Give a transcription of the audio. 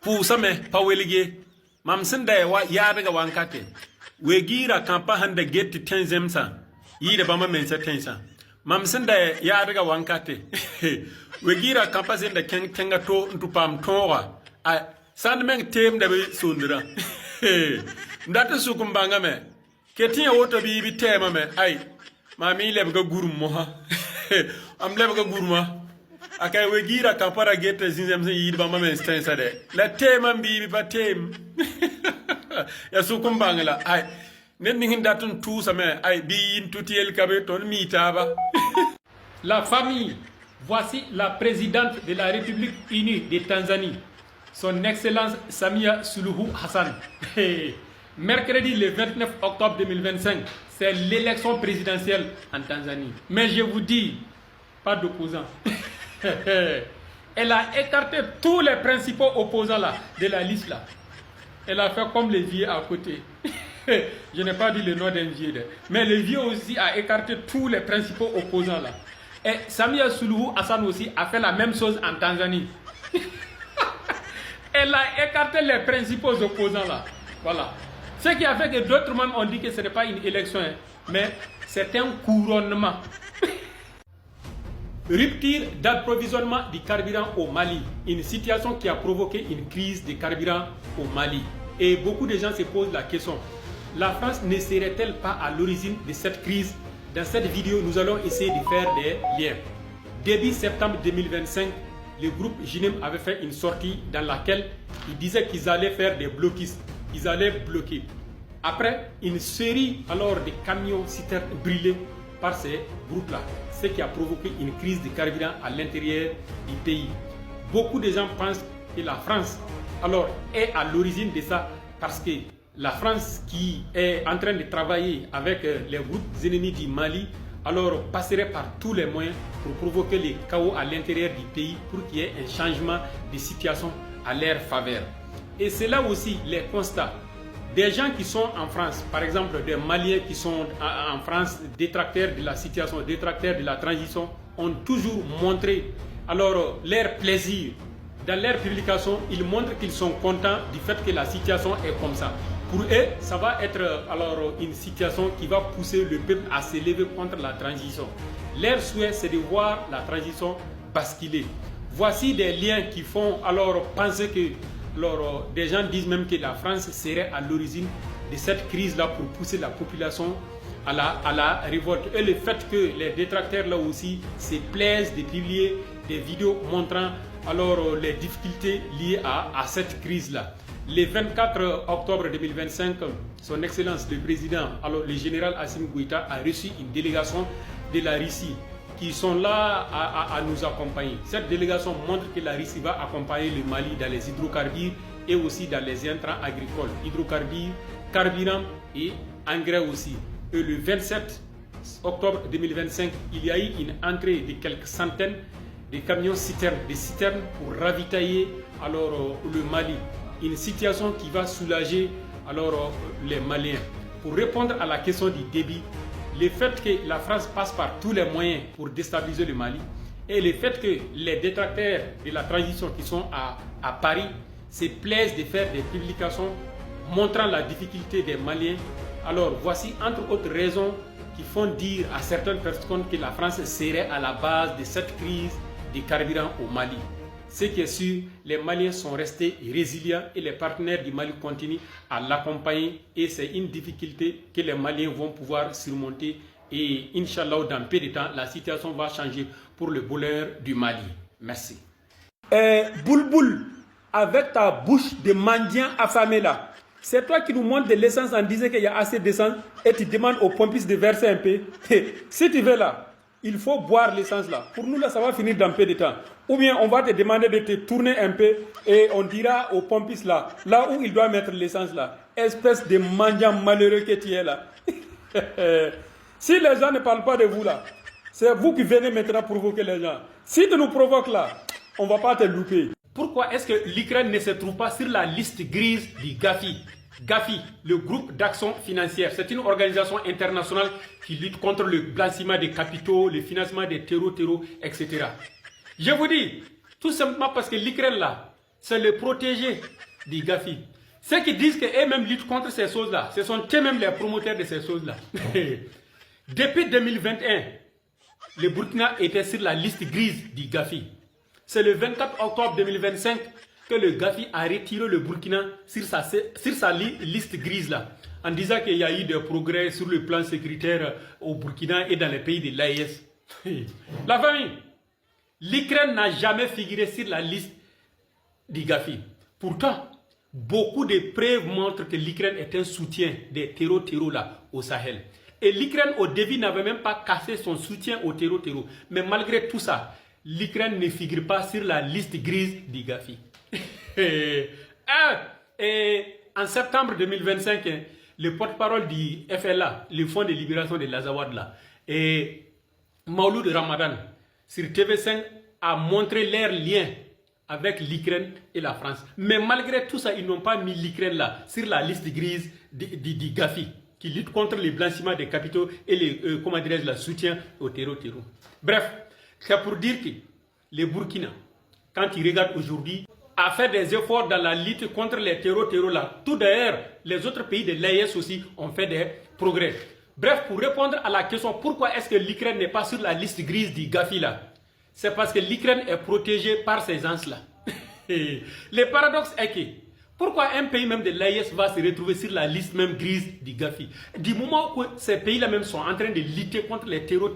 Pusa me pa welige. Mam sende wa yadaga wankate. Wegira kampa handa get tenzemsa. Yida bama mensa tensa. Mam sende yadaga wankate. Wegira kampa sende kenga to ntupam tora. Ay sandmeng tem da be sundra. Ndata sukumbanga me. Ketia wota bi tema me. Ay mami lebga gurum moha. Am lebga guruma. Akay wegira kampara gete zinzem yidi bama men stensa de. La tema bi ba tem. Ya sukumbanga la ay. Nen ni datun tout ça mais ay bi tout kabe ton mitaba. La famille, voici la présidente de la République unie de Tanzanie, son Excellence Samia Suluhu Hassan. Mercredi le 29 octobre 2025, c'est l'élection présidentielle en Tanzanie. Mais je vous dis, pas d'opposants. Elle a écarté tous les principaux opposants là, de la liste là. Elle a fait comme les vieux à côté. Je n'ai pas dit le nom d'un vieux, mais le vieux aussi a écarté tous les principaux opposants là. Et Samia Suluhu Hassan aussi a fait la même chose en Tanzanie. Elle a écarté les principaux opposants là. Voilà. Ce qui a fait que d'autres même ont dit que ce n'est pas une élection, mais c'est un couronnement. Rupture d'approvisionnement du carburant au Mali. Une situation qui a provoqué une crise de carburant au Mali. Et beaucoup de gens se posent la question. La France ne serait-elle pas à l'origine de cette crise? Dans cette vidéo, nous allons essayer de faire des liens. Début septembre 2025, le groupe JINEM avait fait une sortie dans laquelle ils disaient qu'ils allaient faire des blocus. Ils allaient bloquer. Après, une série alors de camions citernes brûlés par ces groupes-là. Ce qui a provoqué une crise de carburant à l'intérieur du pays. Beaucoup de gens pensent que la France alors est à l'origine de ça parce que la France qui est en train de travailler avec les groupes ennemis du Mali alors passerait par tous les moyens pour provoquer les chaos à l'intérieur du pays pour qu'il y ait un changement de situation à leur faveur. Et c'est là aussi les constats. Des gens qui sont en France, par exemple des Maliens qui sont en France, détracteurs de la situation, détracteurs de la transition, ont toujours montré alors leur plaisir. Dans leurs publications, ils montrent qu'ils sont contents du fait que la situation est comme ça. Pour eux, ça va être alors une situation qui va pousser le peuple à s'élever contre la transition. Leur souhait, c'est de voir la transition basculer. Voici des liens qui font alors penser que des gens disent même que la France serait à l'origine de cette crise-là pour pousser la population à la révolte. Et le fait que les détracteurs là aussi se plaisent de publier des vidéos montrant alors les difficultés liées à cette crise-là. Le 24 octobre 2025, son Excellence le Président, alors le général Assimi Goïta a reçu une délégation de la Russie qui sont là à nous accompagner. Cette délégation montre que la Russie va accompagner le Mali dans les hydrocarbures et aussi dans les intrants agricoles, hydrocarbures, carburant et engrais aussi. Et le 27 octobre 2025, il y a eu une entrée de quelques centaines de camions citernes, pour ravitailler alors le Mali. Une situation qui va soulager alors les Maliens. Pour répondre à la question du débit, le fait que la France passe par tous les moyens pour déstabiliser le Mali et le fait que les détracteurs de la transition qui sont à Paris se plaisent de faire des publications montrant la difficulté des Maliens. Alors voici entre autres raisons qui font dire à certaines personnes que la France serait à la base de cette crise de carburant au Mali. Ce qui est sûr, les Maliens sont restés résilients et les partenaires du Mali continuent à l'accompagner et c'est une difficulté que les Maliens vont pouvoir surmonter et Inch'Allah dans peu de temps, la situation va changer pour le bonheur du Mali. Merci. Boulboul, avec ta bouche de mendiant affamé là, c'est toi qui nous montres de l'essence en disant qu'il y a assez d'essence et tu demandes aux pompistes de verser un peu. Si tu veux là, il faut boire l'essence là. Pour nous là, ça va finir dans peu de temps. Ou bien on va te demander de te tourner un peu et on dira aux pompistes là où il doit mettre l'essence là. Espèce de mendiant malheureux que tu es là. Si les gens ne parlent pas de vous là, c'est vous qui venez maintenant provoquer les gens. Si tu nous provoques là, on ne va pas te louper. Pourquoi est-ce que l'Ukraine ne se trouve pas sur la liste grise du GAFI? GAFI, le groupe d'action financière, c'est une organisation internationale qui lutte contre le blanchiment des capitaux, le financement des terreaux, etc. Je vous dis, tout simplement parce que l'Ukraine là, c'est le protégé du Gafi. Ceux qui disent qu'eux-mêmes luttent contre ces choses-là, ce sont eux-mêmes les promoteurs de ces choses-là. Depuis 2021, le Burkina était sur la liste grise du Gafi. C'est le 24 octobre 2025 que le Gafi a retiré le Burkina sur sa liste grise là, en disant qu'il y a eu des progrès sur le plan sécuritaire au Burkina et dans les pays de l'AES. La famille, l'Ukraine n'a jamais figuré sur la liste du Gafi. Pourtant, beaucoup de preuves montrent que l'Ukraine est un soutien des terreaux là au Sahel. Et l'Ukraine au début n'avait même pas cassé son soutien aux terreaux. Mais malgré tout ça, l'Ukraine ne figure pas sur la liste grise du Gafi. Et en septembre 2025, le porte-parole du FLA, le Fonds de libération de l'Azawad là, et Mauloud Ramadan, sur TV5, a montré leur lien avec l'Ukraine et la France. Mais malgré tout ça, ils n'ont pas mis l'Ukraine là, sur la liste grise du Gafi, qui lutte contre le blanchiment des capitaux et le soutien aux terreaux. Bref, c'est pour dire que les Burkina, quand ils regardent aujourd'hui, a fait des efforts dans la lutte contre les terreaux là. Tout d'ailleurs, les autres pays de l'AES aussi ont fait des progrès. Bref, pour répondre à la question pourquoi est-ce que l'Ukraine n'est pas sur la liste grise du Gafi là, c'est parce que l'Ukraine est protégée par ces gens-là. Le paradoxe est que pourquoi un pays même de l'AES va se retrouver sur la liste même grise du Gafi? Du moment où ces pays-là même sont en train de lutter contre les terreaux,